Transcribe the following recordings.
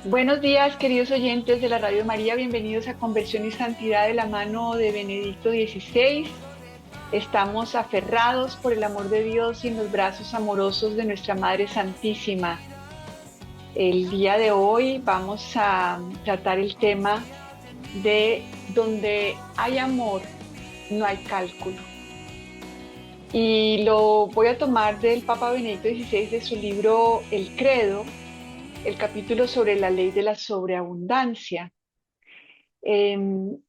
Buenos días, queridos oyentes de la Radio María, bienvenidos a Conversión y Santidad de la mano de Benedicto XVI. Estamos aferrados por el amor de Dios y en los brazos amorosos de nuestra Madre Santísima. El día de hoy vamos a tratar el tema de donde hay amor, no hay cálculo. Y lo voy a tomar del Papa Benedicto XVI de su libro El Credo, el capítulo sobre la ley de la sobreabundancia. Em,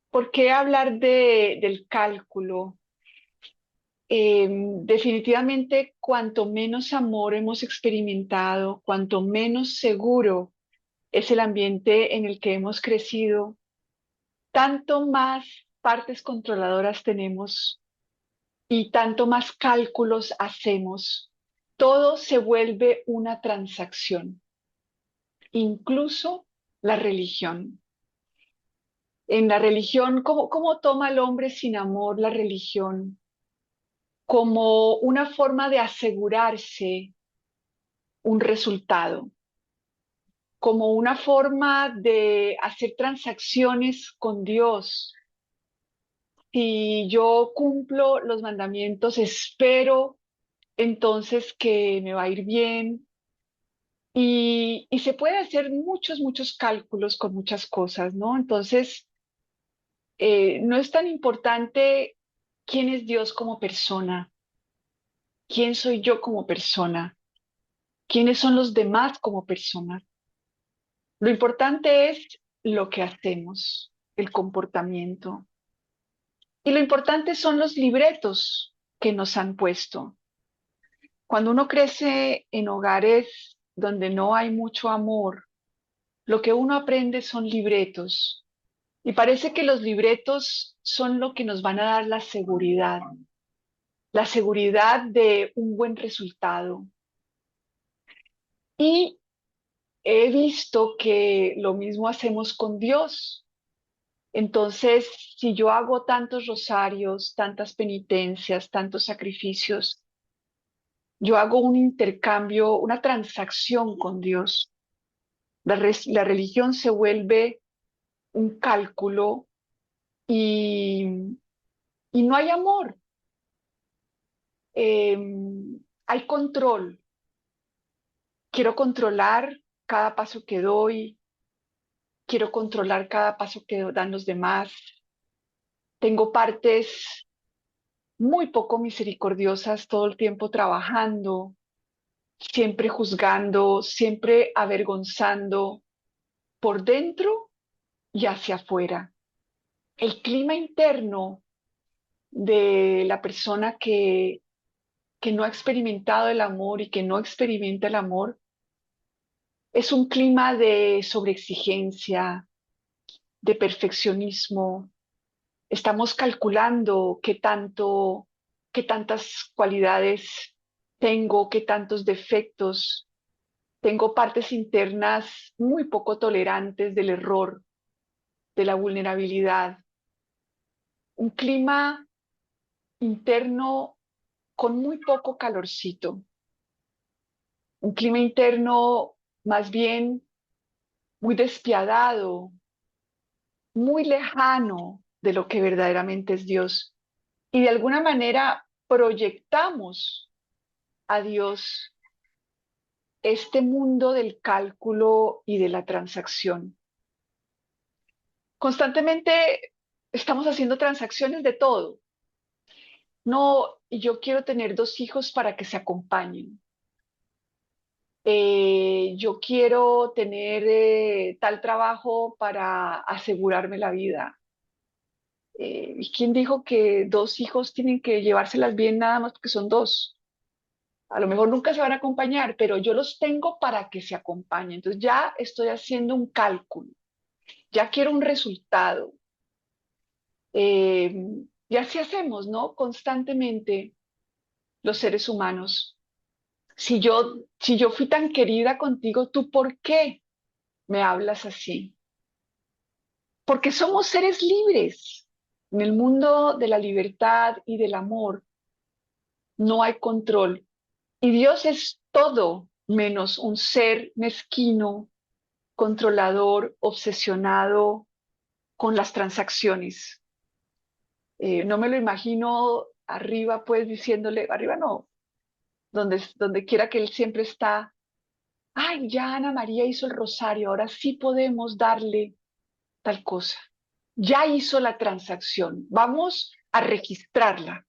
¿Por qué hablar del cálculo? Definitivamente, cuanto menos amor hemos experimentado, cuanto menos seguro es el ambiente en el que hemos crecido, tanto más partes controladoras tenemos y tanto más cálculos hacemos. Todo se vuelve una transacción, incluso la religión. En la religión, ¿cómo toma el hombre sin amor la religión? Como una forma de asegurarse un resultado, como una forma de hacer transacciones con Dios. Si yo cumplo los mandamientos, espero entonces que me va a ir bien. Y se puede hacer muchos cálculos con muchas cosas, ¿no? Entonces, no es tan importante quién es Dios como persona, quién soy yo como persona, quiénes son los demás como personas. Lo importante es lo que hacemos, el comportamiento. Y lo importante son los libretos que nos han puesto. Cuando uno crece en hogares donde no hay mucho amor, lo que uno aprende son libretos. Y parece que los libretos son lo que nos van a dar la seguridad de un buen resultado. Y he visto que lo mismo hacemos con Dios. Entonces, si yo hago tantos rosarios, tantas penitencias, tantos sacrificios, yo hago un intercambio, una transacción con Dios. La religión se vuelve un cálculo y, y no hay amor. Eh, Hay control. Quiero controlar cada paso que doy, quiero controlar cada paso que dan los demás. Tengo partes muy poco misericordiosas todo el tiempo trabajando, siempre juzgando, siempre avergonzando por dentro y hacia afuera. El clima interno de la persona que no ha experimentado el amor y que no experimenta el amor es un clima de sobreexigencia, de perfeccionismo. Estamos calculando qué tantas cualidades tengo, qué tantos defectos. Tengo partes internas muy poco tolerantes del error, de la vulnerabilidad. Un clima interno con muy poco calorcito. Un clima interno más bien muy despiadado, muy lejano de lo que verdaderamente es Dios. Y de alguna manera proyectamos a Dios este mundo del cálculo y de la transacción. Constantemente estamos haciendo transacciones de todo. No, yo quiero tener dos hijos para que se acompañen. Yo quiero tener tal trabajo para asegurarme la vida. ¿Y quién dijo que dos hijos tienen que llevárselas bien nada más porque son dos? A lo mejor nunca se van a acompañar, pero yo los tengo para que se acompañen. Entonces ya estoy haciendo un cálculo, ya quiero un resultado. Eh, y así hacemos, ¿no? Constantemente los seres humanos. Si yo fui tan querida contigo, ¿tú por qué me hablas así? Porque somos seres libres. En el mundo de la libertad y del amor no hay control. Y Dios es todo menos un ser mezquino, controlador, obsesionado con las transacciones. No me lo imagino arriba, pues diciéndole, arriba no, donde quiera que él siempre está. Ay, ya Ana María hizo el rosario, ahora sí podemos darle tal cosa. Ya hizo la transacción, vamos a registrarla,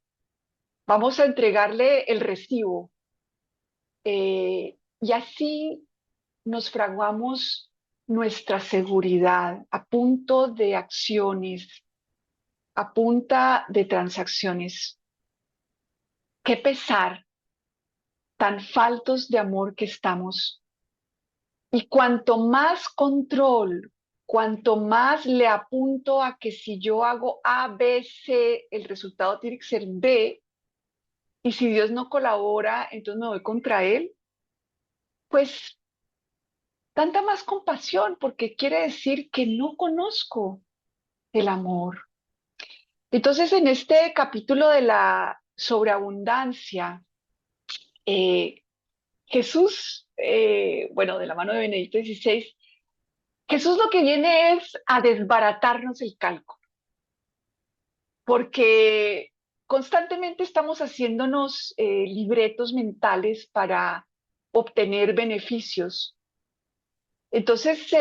vamos a entregarle el recibo. Y así nos fraguamos nuestra seguridad a punto de acciones, a punta de transacciones. Qué pesar, tan faltos de amor que estamos. Y cuanto más control, cuanto más le apunto a que si yo hago A, B, C, el resultado tiene que ser B, y si Dios no colabora, entonces me voy contra Él, pues tanta más compasión, porque quiere decir que no conozco el amor. Entonces, en este capítulo de la sobreabundancia, eh, Jesús, bueno, de la mano de Benedicto XVI, Jesús lo que viene es a desbaratarnos el cálculo, porque constantemente estamos haciéndonos libretos mentales para obtener beneficios. Entonces,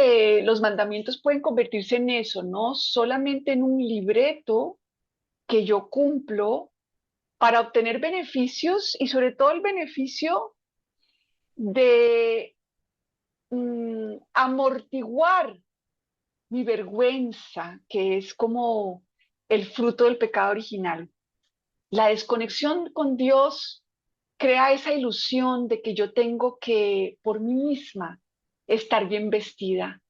los mandamientos pueden convertirse en eso, no solamente en un libreto que yo cumplo para obtener beneficios y sobre todo el beneficio de amortiguar mi vergüenza, que es como el fruto del pecado original. La desconexión con Dios crea esa ilusión de que yo tengo que, por mí misma, estar bien vestida.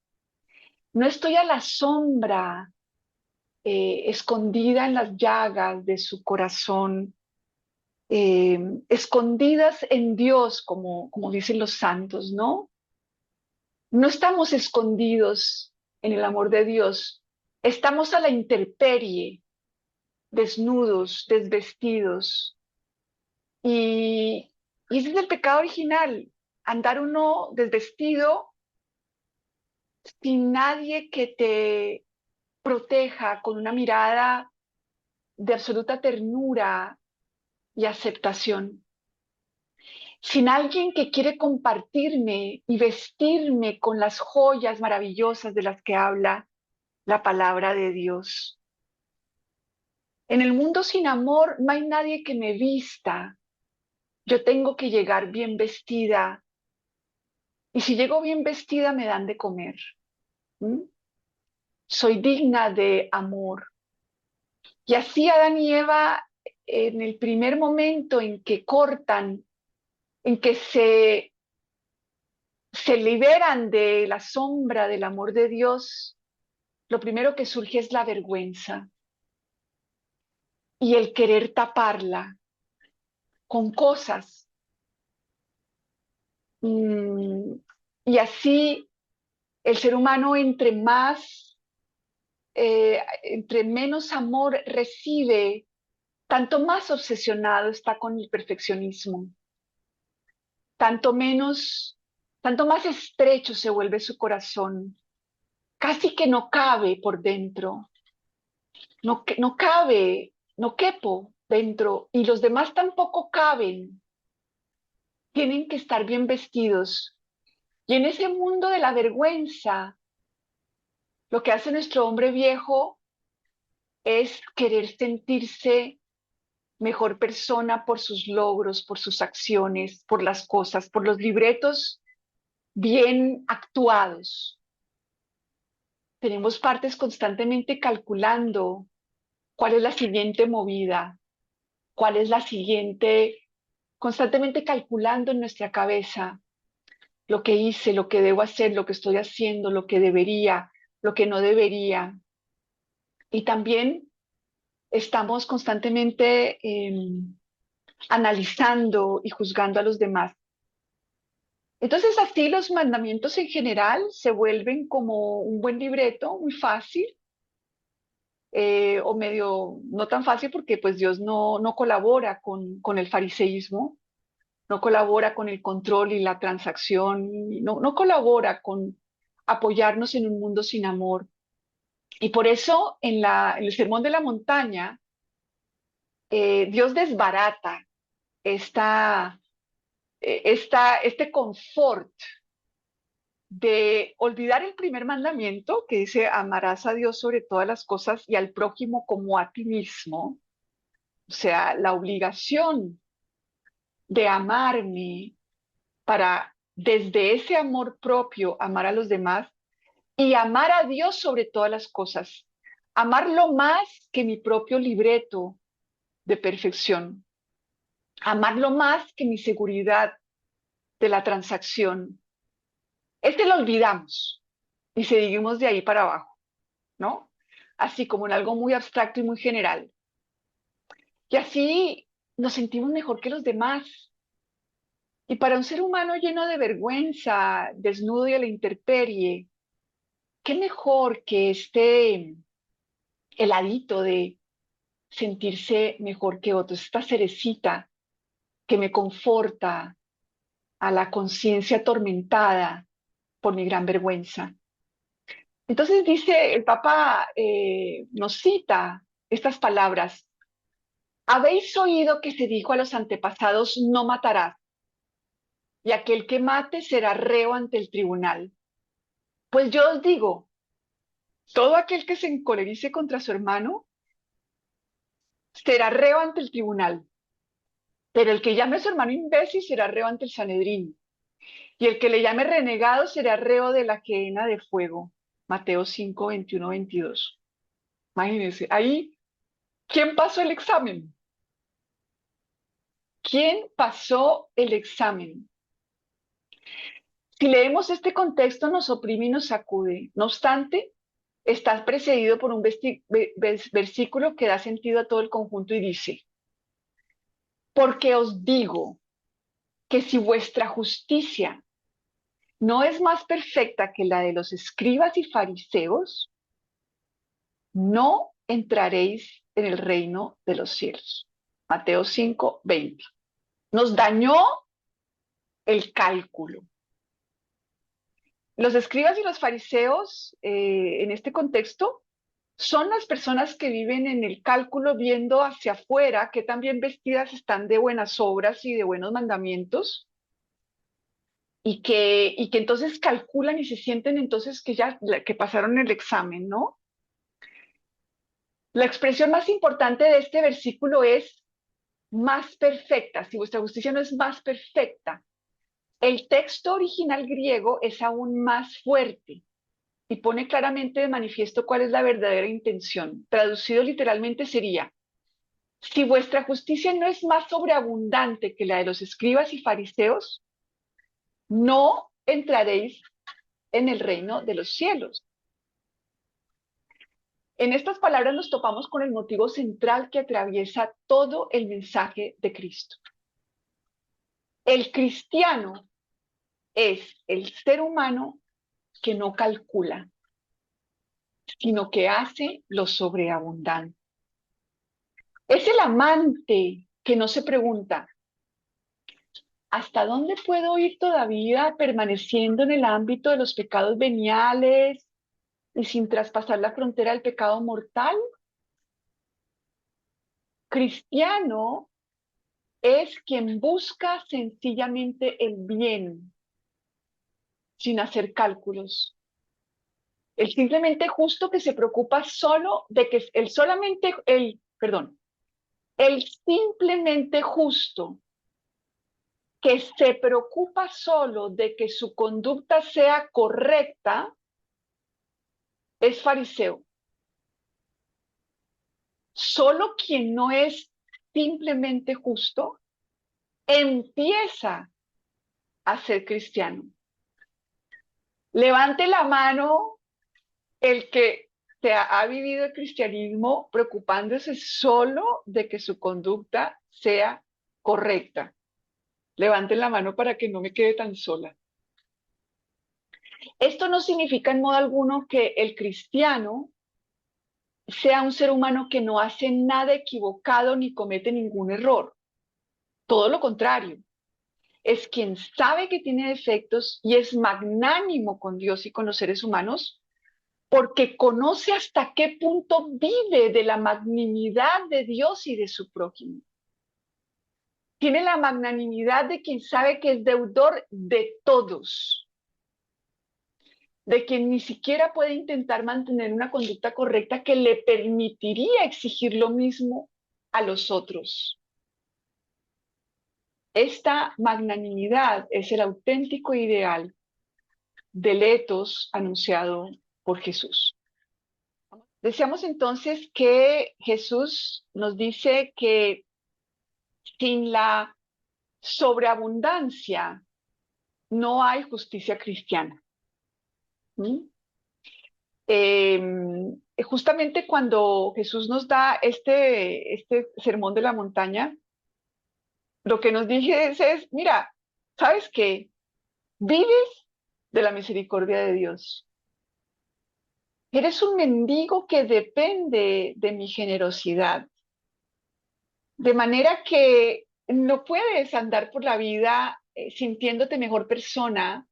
No estoy a la sombra, escondida en las llagas de su corazón, escondidas en Dios, como dicen los santos, ¿no? No estamos escondidos en el amor de Dios, estamos a la intemperie, desnudos, desvestidos. Y ese es el pecado original, andar uno desvestido sin nadie que te proteja con una mirada de absoluta ternura y aceptación. Sin alguien que quiere compartirme y vestirme con las joyas maravillosas de las que habla la palabra de Dios. En el mundo sin amor no hay nadie que me vista. Yo tengo que llegar bien vestida. Y si llego bien vestida, me dan de comer. ¿Mm? Soy digna de amor. Y así Adán y Eva, en el primer momento en que cortan, en que se liberan de la sombra del amor de Dios, lo primero que surge es la vergüenza y el querer taparla con cosas. Y así el ser humano, entre menos amor recibe, tanto más obsesionado está con el perfeccionismo, tanto menos, tanto más estrecho se vuelve su corazón, casi que no cabe por dentro, no cabe, no quepo dentro, y los demás tampoco caben, tienen que estar bien vestidos. Y en ese mundo de la vergüenza, lo que hace nuestro hombre viejo es querer sentirse mejor persona por sus logros, por sus acciones, por las cosas, por los libretos bien actuados. Tenemos partes constantemente calculando cuál es la siguiente movida, cuál es la siguiente, constantemente calculando en nuestra cabeza lo que hice, lo que debo hacer, lo que estoy haciendo, lo que debería, lo que no debería. Y también estamos constantemente analizando y juzgando a los demás. Entonces, así los mandamientos en general se vuelven como un buen libreto, muy fácil, o medio no tan fácil porque pues Dios no colabora con el fariseísmo, no colabora con el control y la transacción, no colabora apoyarnos en un mundo sin amor. Y por eso en el Sermón de la Montaña, Dios desbarata esta, este confort de olvidar el primer mandamiento que dice amarás a Dios sobre todas las cosas y al prójimo como a ti mismo, o sea, la obligación de amarme para desde ese amor propio amar a los demás y amar a Dios sobre todas las cosas, amarlo más que mi propio libreto de perfección, amarlo más que mi seguridad de la transacción. Este lo olvidamos y seguimos de ahí para abajo, ¿no? Así como en algo muy abstracto y muy general. Y así nos sentimos mejor que los demás. Y para un ser humano lleno de vergüenza, desnudo y a la intemperie, qué mejor que este heladito de sentirse mejor que otros, esta cerecita que me conforta a la conciencia atormentada por mi gran vergüenza. Entonces dice, el Papa nos cita estas palabras: habéis oído que se dijo a los antepasados, no matarás, y aquel que mate será reo ante el tribunal. Pues yo os digo, todo aquel que se encolerice contra su hermano será reo ante el tribunal, pero el que llame a su hermano imbécil será reo ante el Sanedrín, y el que le llame renegado será reo de la cadena de fuego. Mateo 5, 21, 22. Imagínense, ahí, ¿quién pasó el examen? ¿Quién pasó el examen? Si leemos este contexto, nos oprime y nos sacude. No obstante, está precedido por un versículo que da sentido a todo el conjunto y dice: porque os digo que si vuestra justicia no es más perfecta que la de los escribas y fariseos, no entraréis en el reino de los cielos. Mateo 5, 20. Nos dañó el cálculo. Los escribas y los fariseos, en este contexto, son las personas que viven en el cálculo viendo hacia afuera que también vestidas están de buenas obras y de buenos mandamientos, y que entonces calculan y se sienten entonces que ya que pasaron el examen, ¿no? La expresión más importante de este versículo es más perfecta. Si vuestra justicia no es más perfecta, el texto original griego es aún más fuerte y pone claramente de manifiesto cuál es la verdadera intención. Traducido literalmente sería: si vuestra justicia no es más sobreabundante que la de los escribas y fariseos, no entraréis en el reino de los cielos. En estas palabras nos topamos con el motivo central que atraviesa todo el mensaje de Cristo. El cristiano es el ser humano que no calcula, sino que hace lo sobreabundante. Es el amante que no se pregunta, ¿hasta dónde puedo ir todavía permaneciendo en el ámbito de los pecados veniales y sin traspasar la frontera del pecado mortal? Cristiano es quien busca sencillamente el bien, sin hacer cálculos. El simplemente justo que se preocupa solo de que el simplemente justo que se preocupa solo de que su conducta sea correcta es fariseo. Solo quien no es simplemente justo empieza a ser cristiano. Levante la mano el que ha vivido el cristianismo preocupándose solo de que su conducta sea correcta. Levanten la mano para que no me quede tan sola. Esto no significa en modo alguno que el cristiano sea un ser humano que no hace nada equivocado ni comete ningún error. Todo lo contrario. es quien sabe que tiene defectos y es magnánimo con Dios y con los seres humanos, porque conoce hasta qué punto vive de la magnanimidad de Dios y de su prójimo. Tiene la magnanimidad de quien sabe que es deudor de todos, de quien ni siquiera puede intentar mantener una conducta correcta que le permitiría exigir lo mismo a los otros. Esta magnanimidad es el auténtico ideal del etos anunciado por Jesús. Decíamos entonces que Jesús nos dice que sin la sobreabundancia no hay justicia cristiana. ¿Mm? Justamente cuando Jesús nos da este sermón de la montaña, lo que nos dice es, mira, ¿sabes qué? Vives de la misericordia de Dios. Eres un mendigo que depende de mi generosidad. De manera que no puedes andar por la vida sintiéndote mejor persona,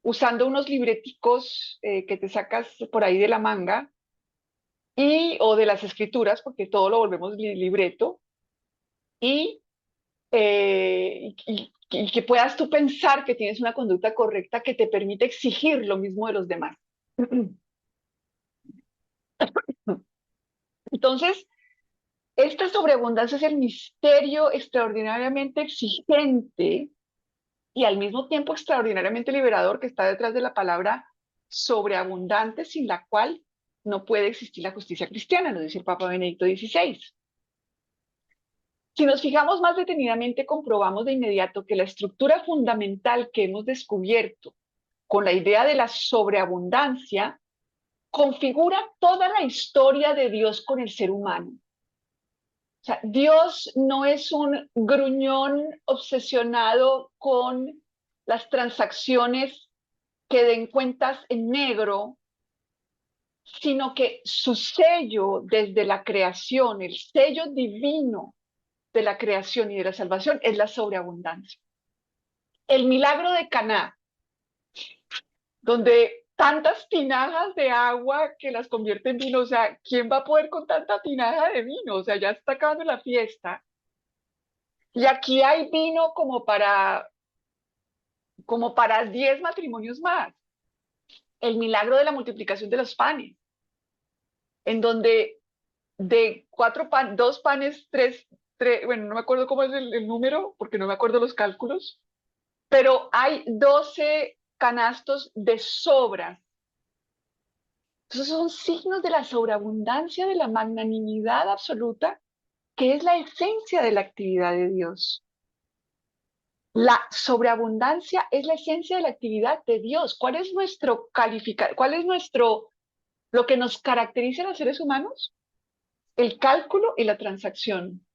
usando unos libreticos que te sacas por ahí de la manga o de las escrituras, porque todo lo volvemos libreto, y, y que puedas tú pensar que tienes una conducta correcta que te permite exigir lo mismo de los demás. Entonces, esta sobreabundancia es el misterio extraordinariamente exigente y al mismo tiempo extraordinariamente liberador que está detrás de la palabra sobreabundante, sin la cual no puede existir la justicia cristiana, lo dice el Papa Benedicto XVI. Si nos fijamos más detenidamente, comprobamos de inmediato que la estructura fundamental que hemos descubierto con la idea de la sobreabundancia configura toda la historia de Dios con el ser humano. O sea, Dios no es un gruñón obsesionado con las transacciones que den cuentas en negro, sino que su sello desde la creación, el sello divino de la creación y de la salvación es la sobreabundancia. El milagro de Caná, donde tantas tinajas de agua que las convierte en vino, o sea, ¿quién va a poder con tanta tinaja de vino? O sea, ya está acabando la fiesta. Y aquí hay vino como para 10 matrimonios más. El milagro de la multiplicación de los panes, en donde de 2 panes, bueno, no me acuerdo cómo es el número, porque no me acuerdo los cálculos, pero hay 12 canastos de sobra. Entonces son signos de la sobreabundancia, de la magnanimidad absoluta, que es la esencia de la actividad de Dios. La sobreabundancia es la esencia de la actividad de Dios. ¿Cuál es nuestro calificar? ¿Cuál es lo que nos caracteriza a los seres humanos? El cálculo y la transacción.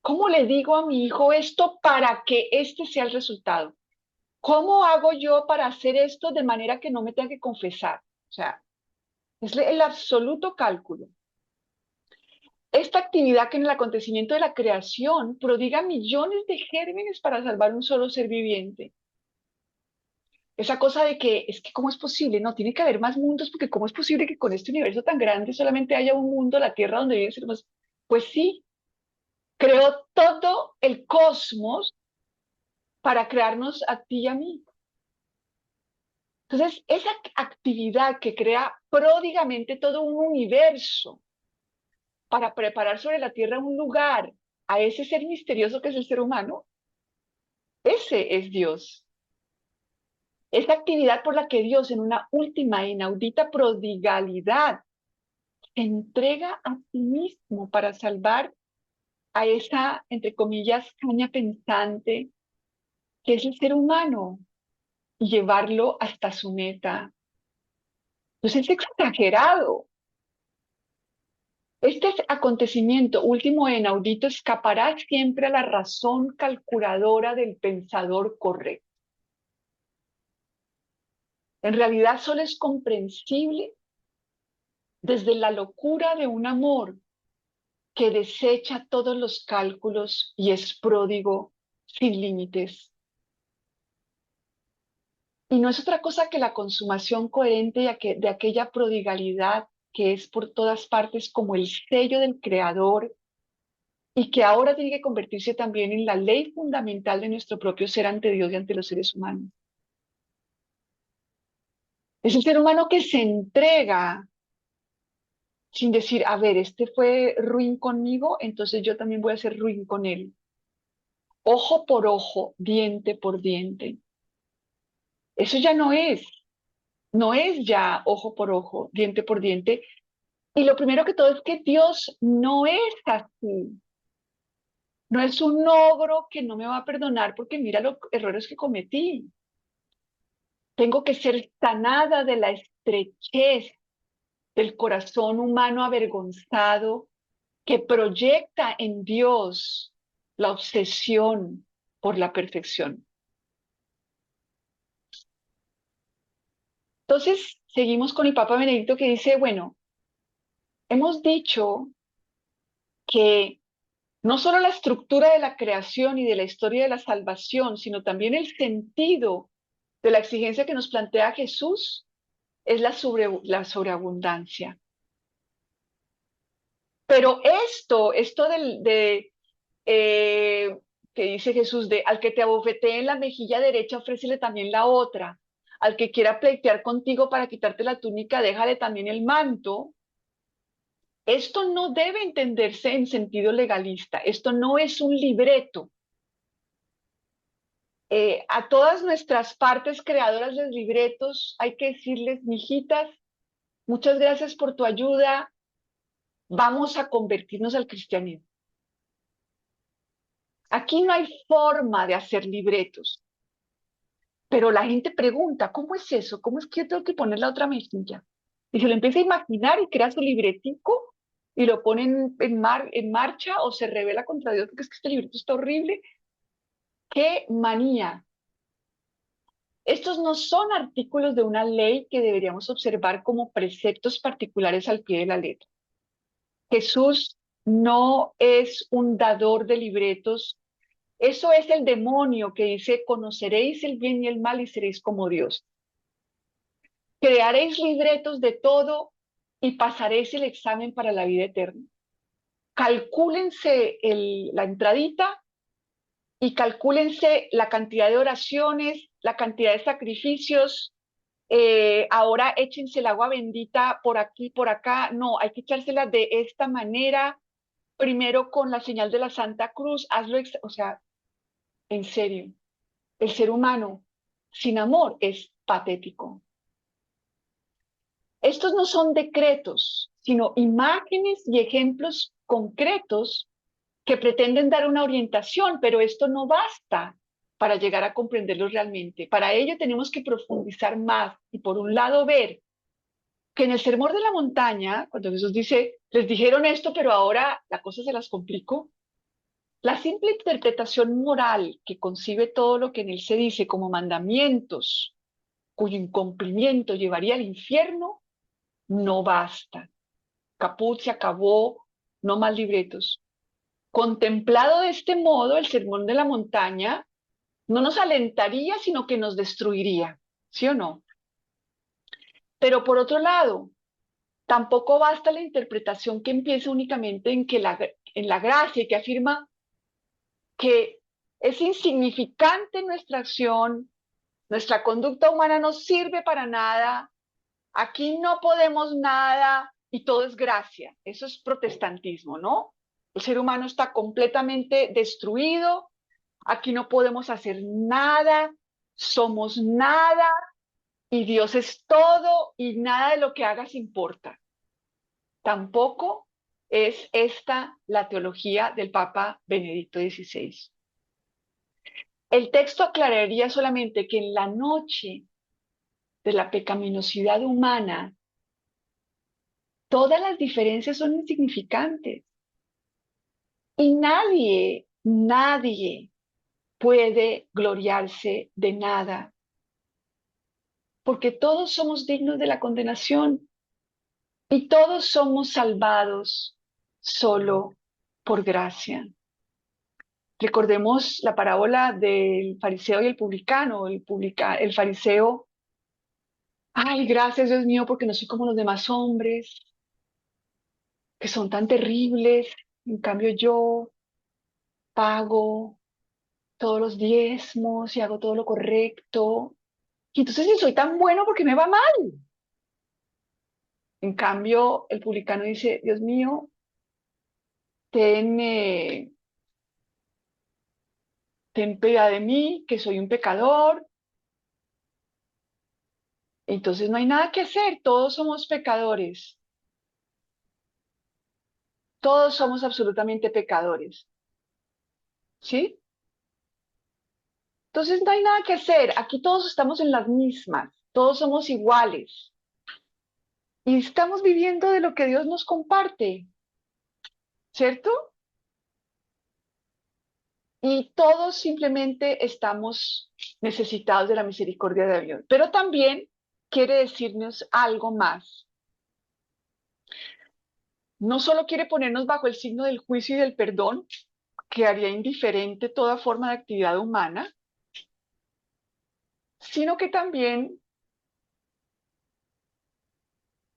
¿Cómo le digo a mi hijo esto para que este sea el resultado? ¿Cómo hago yo para hacer esto de manera que no me tenga que confesar? O sea, es el absoluto cálculo. Esta actividad que en el acontecimiento de la creación prodiga millones de gérmenes para salvar un solo ser viviente. Esa cosa de que es que cómo es posible, no, tiene que haber más mundos porque cómo es posible que con este universo tan grande solamente haya un mundo, la Tierra, donde viven seres humanos. Pues sí, creó todo el cosmos para crearnos a ti y a mí. Entonces, esa actividad que crea pródigamente todo un universo para preparar sobre la tierra un lugar a ese ser misterioso que es el ser humano, ese es Dios. Esa actividad por la que Dios, en una última e inaudita prodigalidad, entrega a sí mismo para salvar a esa, entre comillas, caña pensante que es el ser humano y llevarlo hasta su meta. Entonces es exagerado. Este acontecimiento último e inaudito escapará siempre a la razón calculadora del pensador correcto. En realidad solo es comprensible desde la locura de un amor que desecha todos los cálculos y es pródigo sin límites. Y no es otra cosa que la consumación coherente de aquella prodigalidad que es por todas partes como el sello del Creador y que ahora tiene que convertirse también en la ley fundamental de nuestro propio ser ante Dios y ante los seres humanos. Es el ser humano que se entrega sin decir, a ver, este fue ruin conmigo, entonces yo también voy a ser ruin con él. Ojo por ojo, diente por diente. Eso ya no es ya ojo por ojo, diente por diente. Y lo primero que todo es que Dios no es así. No es un ogro que no me va a perdonar porque mira los errores que cometí. Tengo que ser sanada de la estrechez del corazón humano avergonzado que proyecta en Dios la obsesión por la perfección. Entonces, seguimos con el Papa Benedicto que dice, bueno, hemos dicho que no solo la estructura de la creación y de la historia de la salvación, sino también el sentido de la exigencia que nos plantea Jesús es la sobreabundancia. Pero esto eh, que dice Jesús, de al que te abofetee en la mejilla derecha, ofrécele también la otra. Al que quiera pleitear contigo para quitarte la túnica, déjale también el manto. Esto no debe entenderse en sentido legalista. Esto no es un libreto. A todas nuestras partes creadoras de libretos hay que decirles, mijitas, muchas gracias por tu ayuda. Vamos a convertirnos al cristianismo. Aquí no hay forma de hacer libretos, pero la gente pregunta, ¿cómo es eso? ¿Cómo es que yo tengo que poner la otra mejilla? Y se lo empieza a imaginar y crea su libretico y lo pone en marcha o se revela contra Dios porque es que este libreto está horrible. ¡Qué manía! Estos no son artículos de una ley que deberíamos observar como preceptos particulares al pie de la letra. Jesús no es un dador de libretos. Eso es el demonio que dice, conoceréis el bien y el mal y seréis como Dios. Crearéis libretos de todo y pasaréis el examen para la vida eterna. Calcúlense la entradita y calcúlense la cantidad de oraciones, la cantidad de sacrificios. Ahora échense el agua bendita por aquí, por acá. No, hay que echársela de esta manera. Primero con la señal de la Santa Cruz, hazlo, o sea, en serio. El ser humano sin amor es patético. Estos no son decretos, sino imágenes y ejemplos concretos que pretenden dar una orientación, pero esto no basta para llegar a comprenderlos realmente. Para ello tenemos que profundizar más y por un lado ver que en el Sermón de la Montaña, cuando Jesús dice, les dijeron esto, pero ahora la cosa se las complicó, la simple interpretación moral que concibe todo lo que en él se dice como mandamientos, cuyo incumplimiento llevaría al infierno, no basta. Caput, se acabó, no más libretos. Contemplado de este modo, el Sermón de la Montaña no nos alentaría, sino que nos destruiría, ¿sí o no? Pero por otro lado, tampoco basta la interpretación que empieza únicamente en la gracia y que afirma que es insignificante nuestra acción, nuestra conducta humana no sirve para nada, aquí no podemos nada y todo es gracia. Eso es protestantismo, ¿no? El ser humano está completamente destruido, aquí no podemos hacer nada, somos nada y Dios es todo y nada de lo que hagas importa. Tampoco es esta la teología del Papa Benedicto XVI. El texto aclararía solamente que en la noche de la pecaminosidad humana, todas las diferencias son insignificantes y nadie puede gloriarse de nada, porque todos somos dignos de la condenación y todos somos salvados solo por gracia. Recordemos la parábola del fariseo y el publicano. El fariseo, ay, gracias Dios mío, porque no soy como los demás hombres, que son tan terribles. En cambio yo pago todos los diezmos y hago todo lo correcto. Y entonces si soy tan bueno, ¿por qué me va mal? En cambio, el publicano dice, Dios mío, ten, ten piedad de mí, que soy un pecador. Entonces no hay nada que hacer, todos somos pecadores, todos somos absolutamente pecadores, ¿sí? Entonces no hay nada que hacer, aquí todos estamos en las mismas, todos somos iguales y estamos viviendo de lo que Dios nos comparte, ¿cierto? Y todos simplemente estamos necesitados de la misericordia de Dios. Pero también quiere decirnos algo más. No solo quiere ponernos bajo el signo del juicio y del perdón, que haría indiferente toda forma de actividad humana, sino que también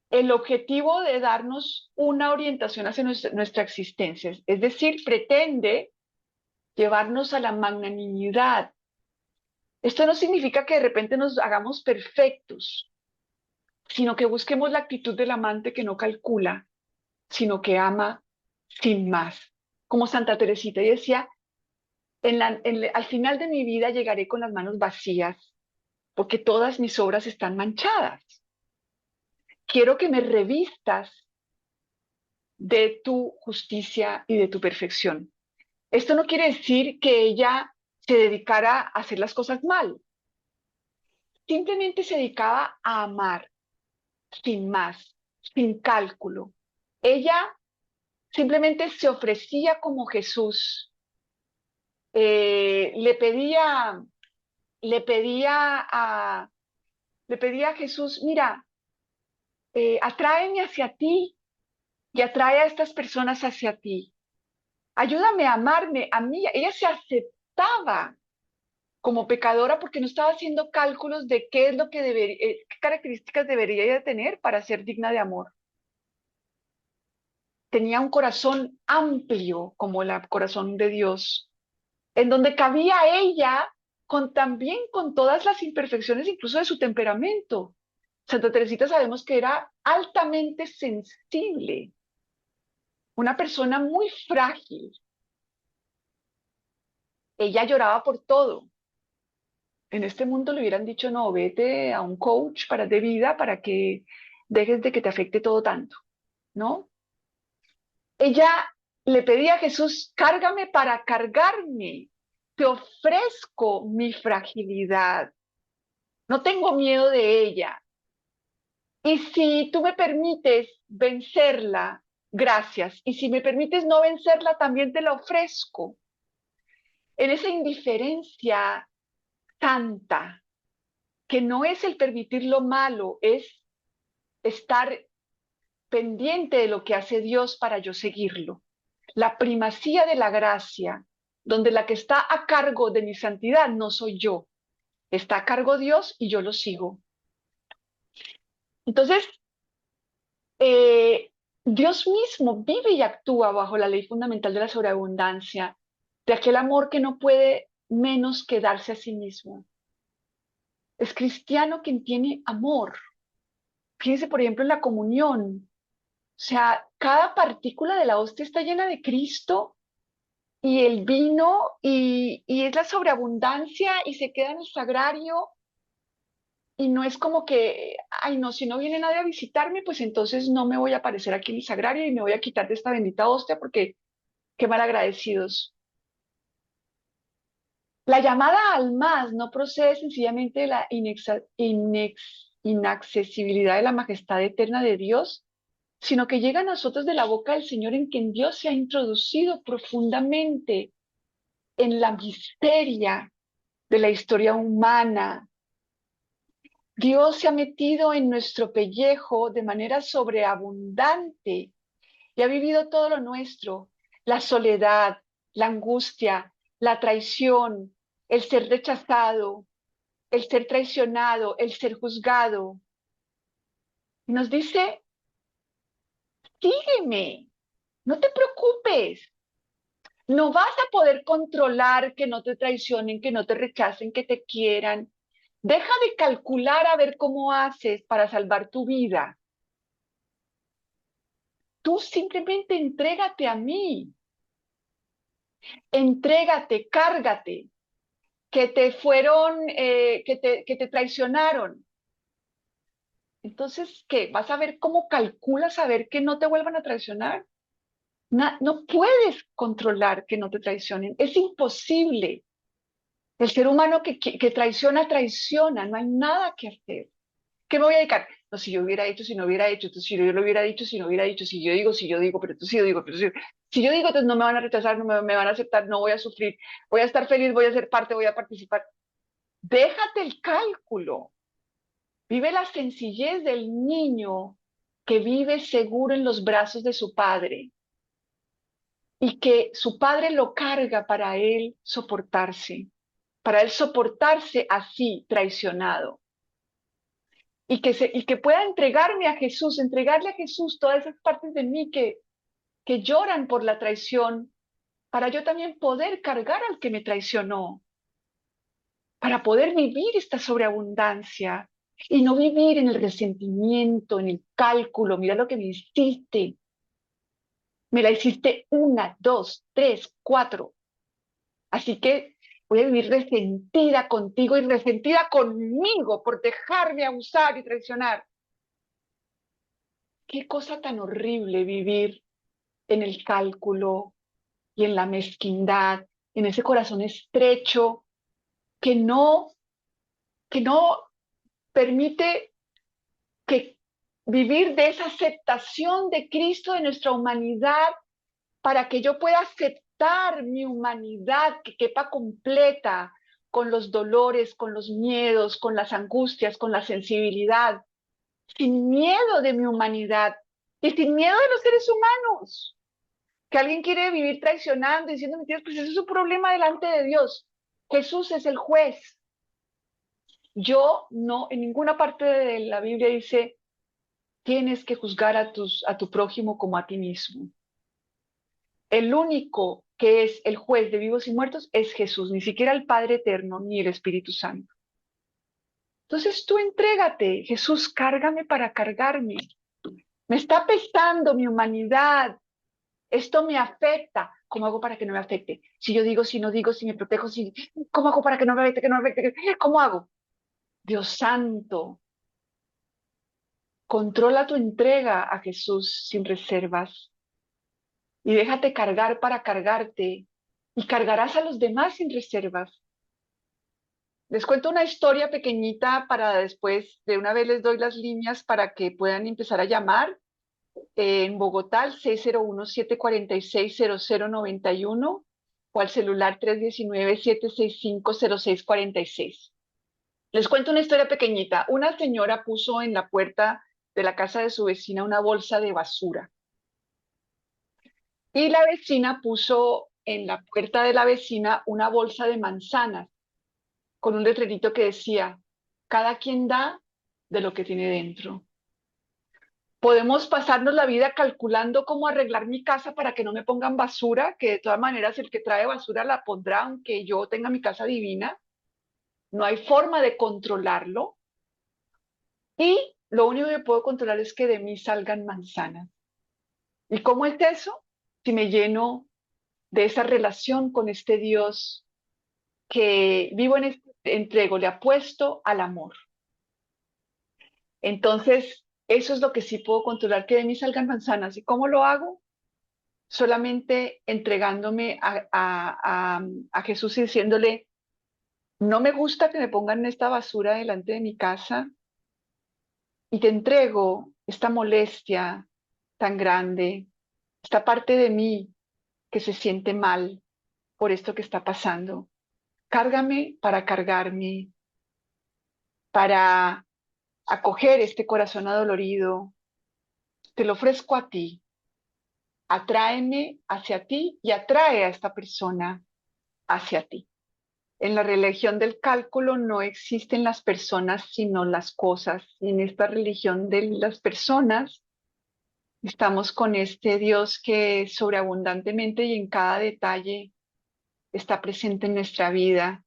el objetivo de darnos una orientación hacia nuestra existencia, es decir, pretende llevarnos a la magnanimidad. Esto no significa que de repente nos hagamos perfectos, sino que busquemos la actitud del amante que no calcula, sino que ama sin más. Como Santa Teresita y decía, al final de mi vida llegaré con las manos vacías, porque todas mis obras están manchadas. Quiero que me revistas de tu justicia y de tu perfección. Esto no quiere decir que ella se dedicara a hacer las cosas mal, simplemente se dedicaba a amar sin más, sin cálculo. Ella simplemente se ofrecía como Jesús. Le pedía, le pedía a, le pedía a Jesús, mira, atráeme hacia ti y atrae a estas personas hacia ti. Ayúdame a amarme a mí. Ella se aceptaba como pecadora porque no estaba haciendo cálculos de qué es lo que debería, qué características debería ella tener para ser digna de amor. Tenía un corazón amplio como el corazón de Dios, en donde cabía ella con también con todas las imperfecciones, incluso de su temperamento. Santa Teresita sabemos que era altamente sensible, una persona muy frágil. Ella lloraba por todo. En este mundo le hubieran dicho, no, vete a un coach de vida para que dejes de que te afecte todo tanto, ¿no? Ella le pedía a Jesús, cárgame para cargarme, te ofrezco mi fragilidad, no tengo miedo de ella. Y si tú me permites vencerla, gracias. Y si me permites no vencerla, también te la ofrezco. En esa indiferencia santa, que no es el permitir lo malo, es estar pendiente de lo que hace Dios para yo seguirlo. La primacía de la gracia, donde la que está a cargo de mi santidad no soy yo, está a cargo Dios y yo lo sigo. Entonces, Dios mismo vive y actúa bajo la ley fundamental de la sobreabundancia, de aquel amor que no puede menos que darse a sí mismo. Es cristiano quien tiene amor. Fíjense, por ejemplo, en la comunión. O sea, cada partícula de la hostia está llena de Cristo y el vino y es la sobreabundancia y se queda en el sagrario y no es como que, ay no, si no viene nadie a visitarme, pues entonces no me voy a aparecer aquí en el sagrario y me voy a quitar de esta bendita hostia porque qué mal agradecidos. La llamada al más no procede sencillamente de la inaccesibilidad de la majestad eterna de Dios, sino que llega a nosotros de la boca del Señor en quien Dios se ha introducido profundamente en la misteria de la historia humana. Dios se ha metido en nuestro pellejo de manera sobreabundante y ha vivido todo lo nuestro, la soledad, la angustia, la traición, el ser rechazado, el ser traicionado, el ser juzgado. Y nos dice, sígueme, no te preocupes. No vas a poder controlar que no te traicionen, que no te rechacen, que te quieran. Deja de calcular a ver cómo haces para salvar tu vida. Tú simplemente entrégate a mí. Entrégate, cárgate, que te fueron, que te traicionaron. Entonces, ¿qué? ¿Vas a ver cómo calculas a ver que no te vuelvan a traicionar? No puedes controlar que no te traicionen. Es imposible. El ser humano que traiciona, traiciona. No hay nada que hacer. ¿Qué me voy a dedicar? No, si yo hubiera hecho, si no hubiera hecho, entonces si yo lo hubiera dicho, si no hubiera dicho, si yo digo, pero entonces si yo digo, pero si yo digo, entonces no me van a rechazar, no me van a aceptar, no voy a sufrir, voy a estar feliz, voy a ser parte, voy a participar. Déjate el cálculo. Vive la sencillez del niño que vive seguro en los brazos de su padre y que su padre lo carga para él soportarse así, traicionado. Y que pueda entregarme a Jesús, entregarle a Jesús todas esas partes de mí que lloran por la traición, para yo también poder cargar al que me traicionó, para poder vivir esta sobreabundancia y no vivir en el resentimiento, en el cálculo. Mira lo que me hiciste. Me la hiciste una, dos, tres, cuatro. Así que voy a vivir resentida contigo y resentida conmigo por dejarme abusar y traicionar. Qué cosa tan horrible vivir en el cálculo y en la mezquindad, en ese corazón estrecho que no permite que vivir de esa aceptación de Cristo, de nuestra humanidad, para que yo pueda aceptar mi humanidad, que quepa completa con los dolores, con los miedos, con las angustias, con la sensibilidad, sin miedo de mi humanidad y sin miedo de los seres humanos. Que alguien quiere vivir traicionando, diciendo mentiras, pues ese es su problema delante de Dios. Jesús es el juez. Yo no, en ninguna parte de la Biblia dice, tienes que juzgar a tu prójimo como a ti mismo. El único que es el juez de vivos y muertos es Jesús, ni siquiera el Padre Eterno ni el Espíritu Santo. Entonces tú entrégate, Jesús, cárgame para cargarme. Me está pesando mi humanidad. Esto me afecta. ¿Cómo hago para que no me afecte? Si yo digo, si no digo, si me protejo, si... ¿Cómo hago para que no me afecte, que no me afecte? ¿Cómo hago? Dios santo, controla tu entrega a Jesús sin reservas y déjate cargar para cargarte y cargarás a los demás sin reservas. Les cuento una historia pequeñita para después, de una vez les doy las líneas para que puedan empezar a llamar. En Bogotá, al 601-746-0091 o al celular 319-765-0646. Les cuento una historia pequeñita. Una señora puso en la puerta de la casa de su vecina una bolsa de basura y la vecina puso en la puerta de la vecina una bolsa de manzanas con un letrerito que decía, cada quien da de lo que tiene dentro. Podemos pasarnos la vida calculando cómo arreglar mi casa para que no me pongan basura, que de todas maneras el que trae basura la pondrá aunque yo tenga mi casa divina. No hay forma de controlarlo. Y lo único que puedo controlar es que de mí salgan manzanas. ¿Y cómo es eso? Si me lleno de esa relación con este Dios que vivo en este entrego, le apuesto al amor. Entonces, eso es lo que sí puedo controlar, que de mí salgan manzanas. ¿Y cómo lo hago? Solamente entregándome a Jesús y diciéndole, no me gusta que me pongan esta basura delante de mi casa y te entrego esta molestia tan grande, esta parte de mí que se siente mal por esto que está pasando. Cárgame para cargarme, para acoger este corazón adolorido. Te lo ofrezco a ti. Atráeme hacia ti y atrae a esta persona hacia ti. En la religión del cálculo no existen las personas, sino las cosas. Y en esta religión de las personas estamos con este Dios que sobreabundantemente y en cada detalle está presente en nuestra vida.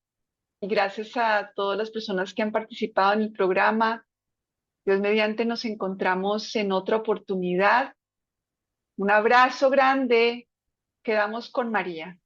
Y gracias a todas las personas que han participado en el programa, Dios mediante nos encontramos en otra oportunidad. Un abrazo grande. Quedamos con María.